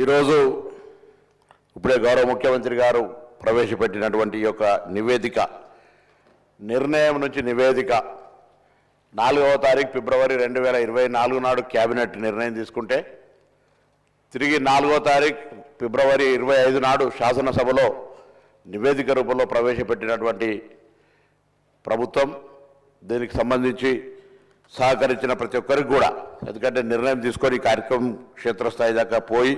ఈరోజు ఇప్పుడే గౌరవ ముఖ్యమంత్రి గారు ప్రవేశపెట్టినటువంటి ఈ యొక్క నివేదిక నిర్ణయం నుంచి నివేదిక 4వ తారీఖు ఫిబ్రవరి 2024 నాడు కేబినెట్ నిర్ణయం తీసుకుంటే తిరిగి 4వ తారీఖు ఫిబ్రవరి 25 నాడు శాసనసభలో నివేదిక రూపంలో ప్రవేశపెట్టినటువంటి ప్రభుత్వం దీనికి సంబంధించి సహకరించిన ప్రతి ఒక్కరికి కూడా ఎందుకంటే నిర్ణయం తీసుకొని ఈ కార్యక్రమం క్షేత్రస్థాయి దాకా పోయి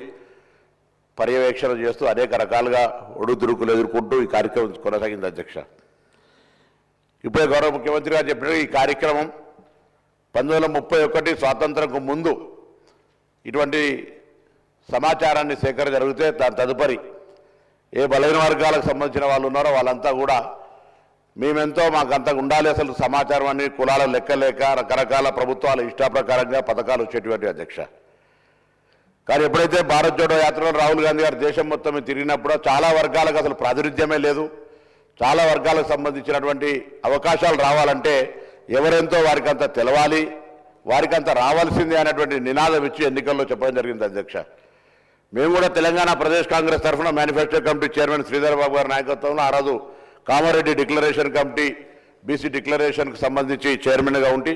పర్యవేక్షణ చేస్తూ అనేక రకాలుగా ఒడుదుడుకులు ఎదుర్కొంటూ ఈ కార్యక్రమం కొనసాగింది అధ్యక్ష. ఇప్పుడే గౌరవ ముఖ్యమంత్రి గారు చెప్పిన ఈ కార్యక్రమం 1931 స్వాతంత్రంకు ముందు ఇటువంటి సమాచారాన్ని సేకరణ జరిగితే దాని తదుపరి ఏ బలహీన వర్గాలకు సంబంధించిన వాళ్ళు ఉన్నారో వాళ్ళంతా కూడా మేమెంతో మాకంత ఉండాలి అసలు సమాచారం అన్ని కులాల లెక్కలేక రకరకాల ప్రభుత్వాల ఇష్టాప్రకారంగా పథకాలు వచ్చేటువంటి అధ్యక్ష. కానీ ఎప్పుడైతే భారత్ జోడో యాత్రలో రాహుల్ గాంధీ గారు దేశం మొత్తం తిరిగినప్పుడు చాలా వర్గాలకు అసలు ప్రాతినిధ్యమే లేదు. చాలా వర్గాలకు సంబంధించినటువంటి అవకాశాలు రావాలంటే ఎవరెంతో వారికి అంత తెలవాలి, వారికి అంత రావాల్సిందే అనేటువంటి నినాదం ఇచ్చి ఎన్నికల్లో చెప్పడం జరిగింది అధ్యక్ష. మేము కూడా తెలంగాణ ప్రదేశ్ కాంగ్రెస్ తరఫున manifesto committee chairman Sridhar Babu గారి నాయకత్వంలో ఆ రోజు కామారెడ్డి డిక్లరేషన్ కమిటీ బీసీ డిక్లరేషన్కి సంబంధించి చైర్మన్గా ఉండి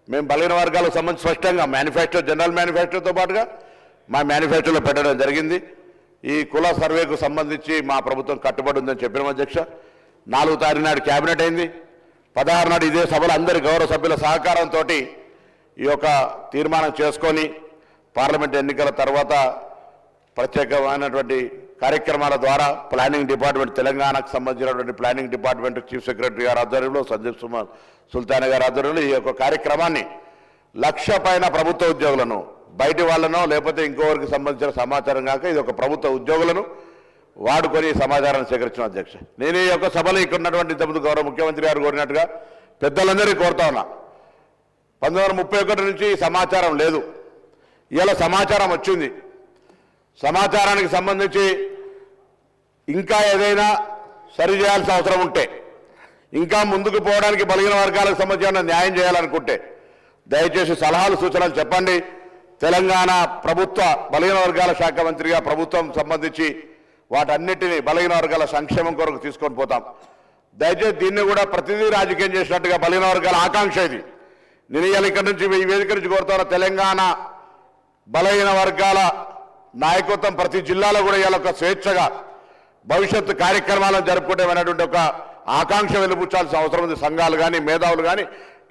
మేము బలహీన వర్గాలకు సంబంధించి స్పష్టంగా మేనిఫెస్టో జనరల్ మేనిఫెస్టోతో పాటుగా మా మేనిఫెస్టోలో పెట్టడం జరిగింది. ఈ కుల సర్వేకు సంబంధించి మా ప్రభుత్వం కట్టుబడి ఉందని చెప్పిన అధ్యక్ష. 4వ తారీఖు నాడు క్యాబినెట్ అయింది. 16 నాడు ఇదే సభలో అందరి గౌరవ సభ్యుల సహకారంతో ఈ యొక్క తీర్మానం చేసుకొని పార్లమెంట్ ఎన్నికల తర్వాత ప్రత్యేకమైనటువంటి కార్యక్రమాల ద్వారా ప్లానింగ్ డిపార్ట్మెంట్ తెలంగాణకు సంబంధించినటువంటి ప్లానింగ్ డిపార్ట్మెంట్ చీఫ్ సెక్రటరీ గారి ఆధ్వర్యంలో సందీప్ సుల్తాన్ గారి ఆధ్వర్యంలో ఈ యొక్క కార్యక్రమాన్ని 1,00,000 పైన ప్రభుత్వ ఉద్యోగులను బయటి వాళ్ళనో లేకపోతే ఇంకోవరికి సంబంధించిన సమాచారం కాక ఇది ఒక ప్రభుత్వ ఉద్యోగులను వాడుకొని సమాచారాన్ని సేకరించిన అధ్యక్ష. నేను ఈ యొక్క సభలో ఇక్కడ ఉన్నటువంటి ఇంతకుముందు గౌరవ ముఖ్యమంత్రి గారు కోరినట్టుగా పెద్దలందరికీ కోరుతా ఉన్నా. 1931 నుంచి సమాచారం లేదు, ఇలా సమాచారం వచ్చింది. సమాచారానికి సంబంధించి ఇంకా ఏదైనా సరిచేయాల్సిన అవసరం ఉంటే, ఇంకా ముందుకు పోవడానికి బలహీన వర్గాలకు సంబంధించిన న్యాయం చేయాలనుకుంటే దయచేసి సలహాలు సూచనలు చెప్పండి. తెలంగాణ ప్రభుత్వ బలహీన వర్గాల శాఖ మంత్రిగా ప్రభుత్వం సంబంధించి వాటన్నిటినీ బలహీన వర్గాల సంక్షేమం కొరకు తీసుకొని పోతాం. దయచేసి దీన్ని కూడా ప్రతిదీ రాజకీయం చేసినట్టుగా బలహీన వర్గాల ఆకాంక్ష ఇది. నేను ఇవాళ ఇక్కడి నుంచి ఈ వేదిక నుంచి కోరుతున్న తెలంగాణ బలహీన వర్గాల నాయకత్వం ప్రతి జిల్లాలో కూడా ఇవాళ ఒక స్వేచ్ఛగా భవిష్యత్తు కార్యక్రమాలను జరుపుకుంటామనేటువంటి ఒక ఆకాంక్ష వెలుపుచ్చాల్సిన అవసరం ఉంది. సంఘాలు కానీ మేధావులు కానీ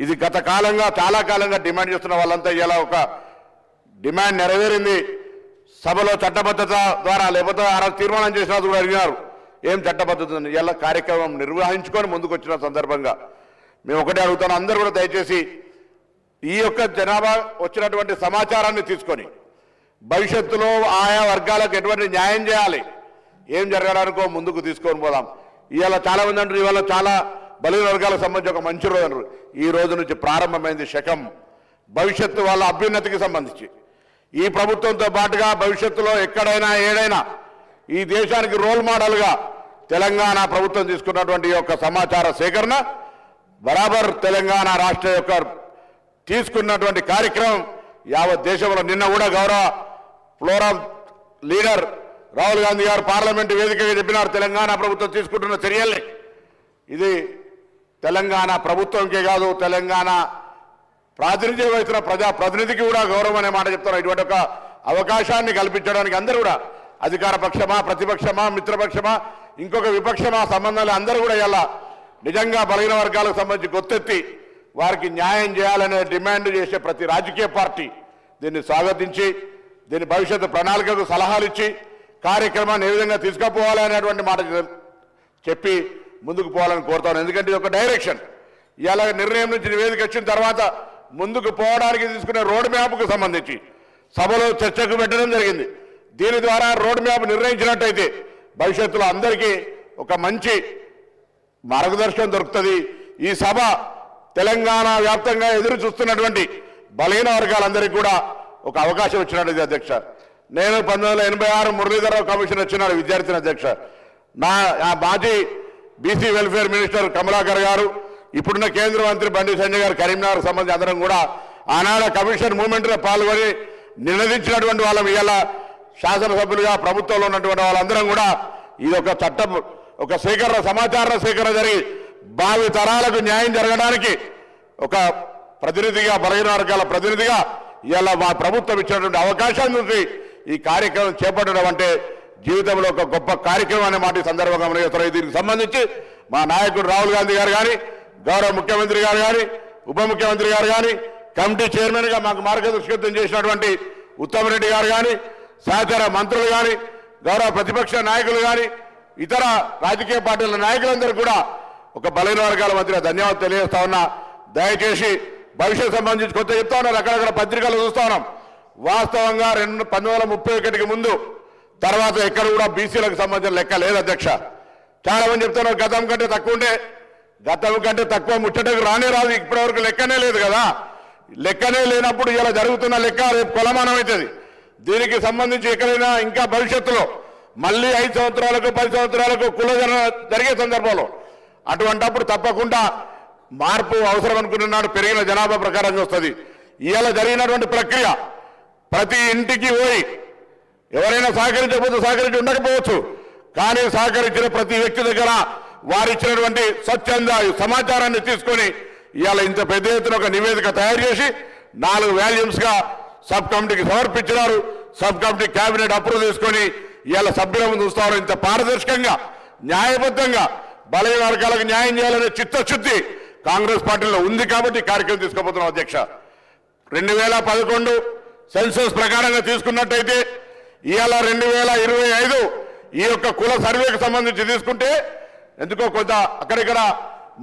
ఇది గత కాలంగా చాలా కాలంగా డిమాండ్ చేస్తున్న వాళ్ళంతా ఇలా ఒక డిమాండ్ నెరవేరింది. సభలో చట్టబద్ధత ద్వారా లేకపోతే ఆ తీర్మానం చేసినా కూడా అడిగినారు ఏం చట్టబద్ధత ఇలా కార్యక్రమం నిర్వహించుకొని ముందుకు వచ్చిన సందర్భంగా మేము ఒకటే అడుగుతాను, అందరూ కూడా దయచేసి ఈ యొక్క జనాభా వచ్చినటువంటి సమాచారాన్ని తీసుకొని భవిష్యత్తులో ఆయా వర్గాలకు ఎటువంటి న్యాయం చేయాలి, ఏం జరగడానికో ముందుకు తీసుకొని పోదాం. ఇవాళ చాలా మంది అంటారు ఇవాళ చాలా బలహీన వర్గాలకు సంబంధించి ఒక మంచి రోజు అంటారు. ఈ రోజు నుంచి ప్రారంభమైంది శకం భవిష్యత్తు వాళ్ళ అభ్యున్నతికి సంబంధించి. ఈ ప్రభుత్వంతో పాటుగా భవిష్యత్తులో ఎక్కడైనా ఏడైనా ఈ దేశానికి రోల్ మోడల్గా తెలంగాణ ప్రభుత్వం తీసుకున్నటువంటి యొక్క సమాచార సేకరణ బరాబర్ తెలంగాణ రాష్ట్ర యొక్క తీసుకున్నటువంటి కార్యక్రమం యావత్ దేశంలో నిన్న కూడా గౌరవ ఫ్లోరల్ లీడర్ రాహుల్ గాంధీ గారు పార్లమెంటు వేదికగా చెప్పినారు తెలంగాణ ప్రభుత్వం తీసుకుంటున్న చర్యల్ని. ఇది తెలంగాణ ప్రభుత్వంకే కాదు తెలంగాణ ప్రాతినిధ్యం వహిస్తున్న ప్రజాప్రతినిధికి కూడా గౌరవం అనే మాట చెప్తున్నారు. ఇటువంటి ఒక అవకాశాన్ని కల్పించడానికి అందరూ కూడా అధికార పక్షమా ప్రతిపక్షమా మిత్రపక్షమా ఇంకొక విపక్షమా సంబంధాలు అందరూ కూడా ఇలా నిజంగా బలహీన వర్గాలకు సంబంధించి గొత్తెత్తి వారికి న్యాయం చేయాలనే డిమాండ్ చేసే ప్రతి రాజకీయ పార్టీ దీన్ని స్వాగతించి దీని భవిష్యత్తు ప్రణాళికకు సలహాలు ఇచ్చి కార్యక్రమాన్ని ఏ విధంగా తీసుకుపోవాలి అనేటువంటి మాట చెప్పి ముందుకు పోవాలని కోరుతాను. ఎందుకంటే ఇది ఒక డైరెక్షన్. ఇవాళ నిర్ణయం నుంచి నివేదిక వచ్చిన తర్వాత ముందుకు పోవడానికి తీసుకునే రోడ్ మ్యాప్కు సంబంధించి సభలో చర్చకు పెట్టడం జరిగింది. దీని ద్వారా రోడ్ మ్యాప్ నిర్ణయించినట్టయితే భవిష్యత్తులో అందరికీ ఒక మంచి మార్గదర్శనం దొరుకుతుంది. ఈ సభ తెలంగాణ వ్యాప్తంగా ఎదురు చూస్తున్నటువంటి బలహీన వర్గాలందరికీ కూడా ఒక అవకాశం ఇచ్చినట్టు అధ్యక్ష. నేను 1986 మురళీధరరావు కమిషన్ వచ్చినాడు విద్యార్థిని అధ్యక్ష. నా మాజీ బీసీ వెల్ఫేర్ మినిస్టర్ కమలాకర్ గారు, ఇప్పుడున్న కేంద్ర మంత్రి బండి సంజయ్ గారు కరీంనగర్ సంబంధించి అందరం కూడా ఆనాడు కమిషన్ మూవ్మెంట్లో పాల్గొని నిలదించినటువంటి వాళ్ళం ఇవాళ శాసనసభ్యులుగా ప్రభుత్వంలో ఉన్నటువంటి వాళ్ళందరం కూడా ఇది ఒక చట్టం, ఒక సేకరణ, సమాచార సేకరణ జరిగి భావి తరాలకు న్యాయం జరగడానికి ఒక ప్రతినిధిగా, బలహీన వర్గాల ప్రతినిధిగా ఇలా మా ప్రభుత్వం ఇచ్చినటువంటి అవకాశాన్ని నుంచి ఈ కార్యక్రమం చేపట్టడం అంటే జీవితంలో ఒక గొప్ప కార్యక్రమం అనే మాట సందర్భంగా గమనిస్తున్నారు. దీనికి సంబంధించి మా నాయకుడు రాహుల్ గాంధీ గారు కానీ, గౌరవ ముఖ్యమంత్రి గారు కానీ, ఉప ముఖ్యమంత్రి గారు కానీ, కమిటీ చైర్మన్గా మాకు మార్గదర్శకత్వం చేసినటువంటి ఉత్తమ్ రెడ్డి గారు కానీ, సహచర మంత్రులు కానీ, గౌరవ ప్రతిపక్ష నాయకులు కానీ, ఇతర రాజకీయ పార్టీల నాయకులందరూ కూడా ఒక బలహీన వర్గాల మంత్రిగా ధన్యవాదాలు తెలియజేస్తా ఉన్నా. దయచేసి భవిష్యత్ సంబంధించి కొత్త చెప్తా ఉన్నారు, అక్కడక్కడ పత్రికలు చూస్తా ఉన్నాం. వాస్తవంగా 1931కి ముందు తర్వాత ఎక్కడ కూడా బీసీలకు సంబంధించిన లెక్క లేదు అధ్యక్ష. చాలా మంది చెప్తున్నారు గతం కంటే తక్కువ ఉంటే, గతం కంటే తక్కువ ముచ్చటకు రానే రాదు, ఇప్పటివరకు లెక్కనే లేదు కదా. లెక్కనే లేనప్పుడు ఇలా జరుగుతున్న లెక్క రేపు కొలమానం అవుతుంది. దీనికి సంబంధించి ఎక్కడైనా ఇంకా భవిష్యత్తులో మళ్ళీ 5 సంవత్సరాలకు 10 సంవత్సరాలకు కులగణన జరిగే సందర్భంలో అటువంటప్పుడు తప్పకుండా మార్పు అవసరం అనుకున్నాడు. పెరిగిన జనాభా ప్రకారంగా వస్తుంది. ఇవాళ జరిగినటువంటి ప్రక్రియ ప్రతి ఇంటికి పోయి ఎవరైనా సహకరించకపోతే సహకరించి ఉండకపోవచ్చు, కానీ సహకరించిన ప్రతి వ్యక్తి దగ్గర వారిచ్చినటువంటి స్వచ్ఛంద సమాచారాన్ని తీసుకొని ఇవాళ ఇంత పెద్ద ఎత్తున ఒక నివేదిక తయారు చేసి 4 వాల్యూమ్స్గా సబ్ కమిటీకి సమర్పించినారు. సబ్ కమిటీ కేబినెట్ అప్రూవ్ చేసుకొని ఇవాళ సభ్యుల ముందు చూస్తారు. ఇంత పారదర్శకంగా, న్యాయబద్ధంగా బలహీన వర్గాలకు న్యాయం చేయాలనే చిత్తశుద్ధి కాంగ్రెస్ పార్టీలో ఉంది కాబట్టి కార్యక్రమం తీసుకోబోతున్నాం అధ్యక్ష. 2011 సెన్సస్ ప్రకారంగా తీసుకున్నట్టయితే ఇవాళ 2025 ఈ యొక్క కుల సర్వేకి సంబంధించి తీసుకుంటే ఎందుకో కొంత అక్కడిక్కడ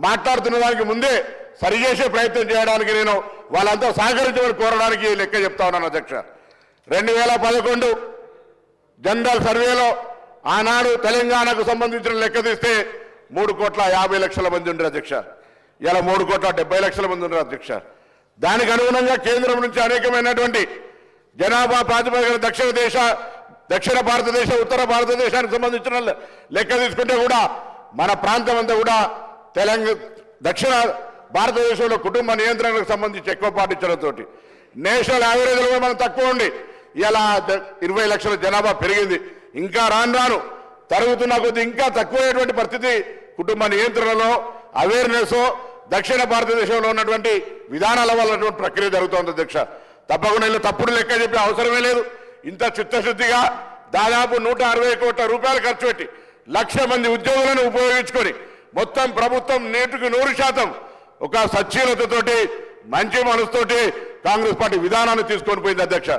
మాట్లాడుతున్న దానికి ముందే సరిచేసే ప్రయత్నం చేయడానికి నేను వాళ్ళంతా సహకరించమని కోరడానికి లెక్క చెప్తా ఉన్నాను అధ్యక్ష. 2011 జనరల్ సర్వేలో ఆనాడు తెలంగాణకు సంబంధించిన లెక్క తీస్తే 3,50,00,000 మంది ఉండరు అధ్యక్ష. ఇలా 3,70,00,000 మంది ఉండరు అధ్యక్ష. దానికి అనుగుణంగా కేంద్రం నుంచి అనేకమైనటువంటి జనాభా ప్రాతిపదికన దక్షిణ భారతదేశ, ఉత్తర భారతదేశానికి సంబంధించిన లెక్క తీసుకుంటే కూడా మన ప్రాంతం అంతా కూడా దక్షిణ భారతదేశంలో కుటుంబ నియంత్రణకు సంబంధించి ఎక్కువ పాటించడంతో నేషనల్ యావరేజ్లో మనం తక్కువ ఉండి ఇలా 20 లక్షల జనాభా పెరిగింది. ఇంకా రాను తరుగుతున్న కొద్ది ఇంకా తక్కువైనటువంటి పరిస్థితి కుటుంబ నియంత్రణలో అవేర్నెస్ దక్షిణ భారతదేశంలో ఉన్నటువంటి విధానాల వల్ల ప్రక్రియ జరుగుతోంది అధ్యక్ష. తప్పకుండా ఇలా తప్పుడు లెక్క చెప్పే అవసరమే లేదు. ఇంత చిత్తశుద్ధిగా దాదాపు 160 కోట్ల రూపాయలు ఖర్చు పెట్టి 1,00,000 మంది ఉద్యోగులను ఉపయోగించుకొని మొత్తం ప్రభుత్వం 100% ఒక సచ్చీలతతోటి మంచి మనసుతోటి కాంగ్రెస్ పార్టీ విధానాన్ని తీసుకొని పోయింది అధ్యక్ష.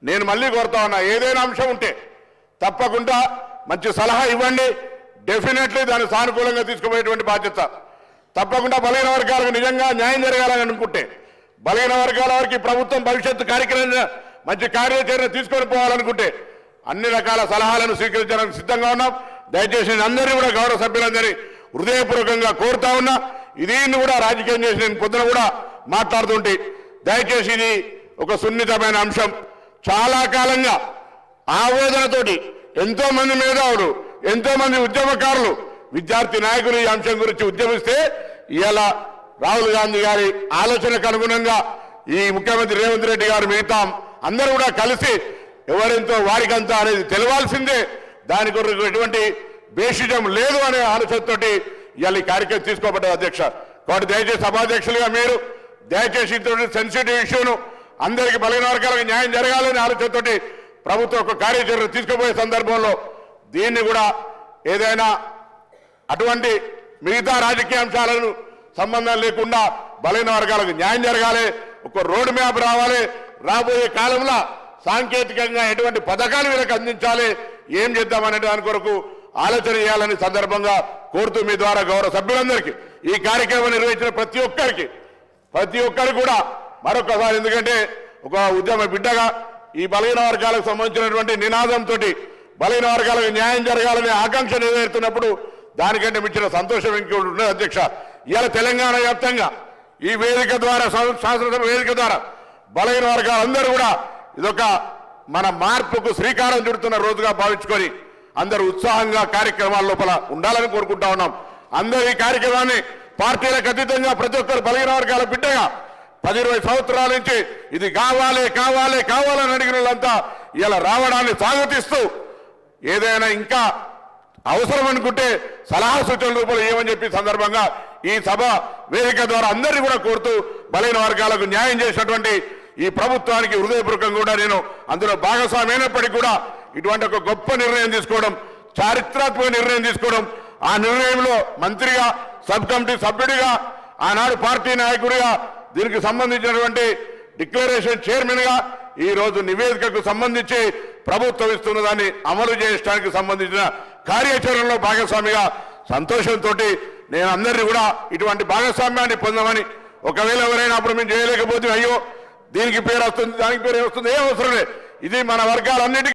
నేను మళ్ళీ కోరుతా ఉన్నా, ఏదైనా అంశం ఉంటే తప్పకుండా మంచి సలహా ఇవ్వండి. డెఫినెట్లీ దాన్ని సానుకూలంగా తీసుకుపోయేటువంటి బాధ్యత తప్పకుండా బలహీన వర్గాలకు నిజంగా న్యాయం జరగాలని అనుకుంటే, బలహీన వర్గాల వారికి ప్రభుత్వం భవిష్యత్తు కార్యక్రమం మంచి కార్యాచరణ తీసుకొని పోవాలనుకుంటే అన్ని రకాల సలహాలను స్వీకరించడానికి సిద్ధంగా ఉన్నాం. దయచేసి అందరినీ కూడా గౌరవ సభ్యులందరినీ హృదయపూర్వకంగా కోరుతా ఉన్నా. దీన్ని కూడా రాజకీయం చేసి నేను పొద్దున కూడా మాట్లాడుతుంటే దయచేసి ఇది ఒక సున్నితమైన అంశం. చాలా కాలంగా ఆవేదనతోటి ఎంతో మంది మేధావులు, ఎంతో మంది ఉద్యమకారులు, విద్యార్థి నాయకులు ఈ అంశం గురించి ఉద్యమిస్తే ఇవాళ రాహుల్ గాంధీ గారి ఆలోచనకు అనుగుణంగా ఈ ముఖ్యమంత్రి రేవంత్ రెడ్డి గారు మిగతా అందరూ కూడా కలిసి ఎవరెంతో వారికంతా అనేది తెలవాల్సిందే, దాని కొరకు ఎటువంటి బేషిజం లేదు అనే ఆలోచనతోటి ఇవాళ ఈ కార్యక్రమం తీసుకోబడ్డది అధ్యక్ష. కాబట్టి దయచేసి సభాధ్యక్షులుగా మీరు దయచేసి ఇంత సెన్సిటివ్ ఇష్యూను అందరికీ బలహీన వర్గాలకు న్యాయం జరగాలనే ఆలోచనతోటి ప్రభుత్వం ఒక కార్యాచరణ తీసుకుపోయే సందర్భంలో దీన్ని కూడా ఏదైనా అటువంటి మిగతా రాజకీయ అంశాలను సంబంధం లేకుండా బలహీన వర్గాలకు న్యాయం జరగాలి, ఒక రోడ్ మ్యాప్ రావాలి, రాబోయే కాలంలో సాంకేతికంగా ఎటువంటి పథకాలు వీళ్ళకి అందించాలి, ఏం చేద్దామనే దాని కొరకు ఆలోచన చేయాలని సందర్భంగా కోరుతూ మీ ద్వారా గౌరవ సభ్యులందరికీ ఈ కార్యక్రమం నిర్వహించిన ప్రతి ఒక్కరికి కూడా మరొకసారి, ఎందుకంటే ఒక ఉద్యమ బిడ్డగా ఈ బలహీన వర్గాలకు సంబంధించినటువంటి నినాదంతో బలహీన వర్గాలకు న్యాయం జరగాలనే ఆకాంక్ష నెరవేరుతున్నప్పుడు దానికంటే మించిన సంతోషం ఇంకోటి ఉండదు అధ్యక్ష. ఇవాళ తెలంగాణ వ్యాప్తంగా ఈ వేదిక ద్వారా, శాసనసభ వేదిక ద్వారా బలహీన వర్గాలందరూ కూడా ఇదొక మన మార్పుకు శ్రీకారం చుడుతున్న రోజుగా భావించుకొని అందరూ ఉత్సాహంగా కార్యక్రమాల లోపల ఉండాలని కోరుకుంటా ఉన్నాం. అందరూ ఈ కార్యక్రమాన్ని పార్టీలకు అతీతంగా ప్రతి ఒక్కరు బలహీన వర్గాల బిడ్డగా 10-20 సంవత్సరాల నుంచి ఇది కావాలి కావాలి కావాలని అడిగిన వాళ్ళంతా ఇలా రావడాన్ని స్వాగతిస్తూ ఏదైనా ఇంకా అవసరం అనుకుంటే సలహా సూచనల రూపంలో ఏమని చెప్పి సందర్భంగా ఈ సభ వేదిక ద్వారా అందరినీ కూడా కోరుతూ బలైన వర్గాలకు న్యాయం చేసినటువంటి ఈ ప్రభుత్వానికి హృదయపూర్వకంగా కూడా నేను అందులో భాగస్వామి అయినప్పటికీ కూడా ఇటువంటి ఒక గొప్ప నిర్ణయం తీసుకోవడం, చారిత్రాత్మక నిర్ణయం తీసుకోవడం, ఆ నిర్ణయంలో మంత్రిగా, సబ్ కమిటీ సభ్యుడిగా, ఆనాడు పార్టీ నాయకుడిగా, దీనికి సంబంధించినటువంటి డిక్లరేషన్ చైర్మన్ గా ఈ రోజు నివేదికకు సంబంధించి ప్రభుత్వం ఇస్తున్న దాన్ని అమలు చేయడానికి సంబంధించిన కార్యాచరణలో భాగస్వామిగా సంతోషంతో నేను అందరినీ కూడా ఇటువంటి భాగస్వామ్యాన్ని పొందమని, ఒకవేళ ఎవరైనా అప్పుడు మేము చేయలేకపోతే అయ్యో దీనికి పేరు వస్తుంది దానికి పేరు వస్తుంది, ఏం అవసరం లేదు, ఇది మన వర్గాలన్నిటికీ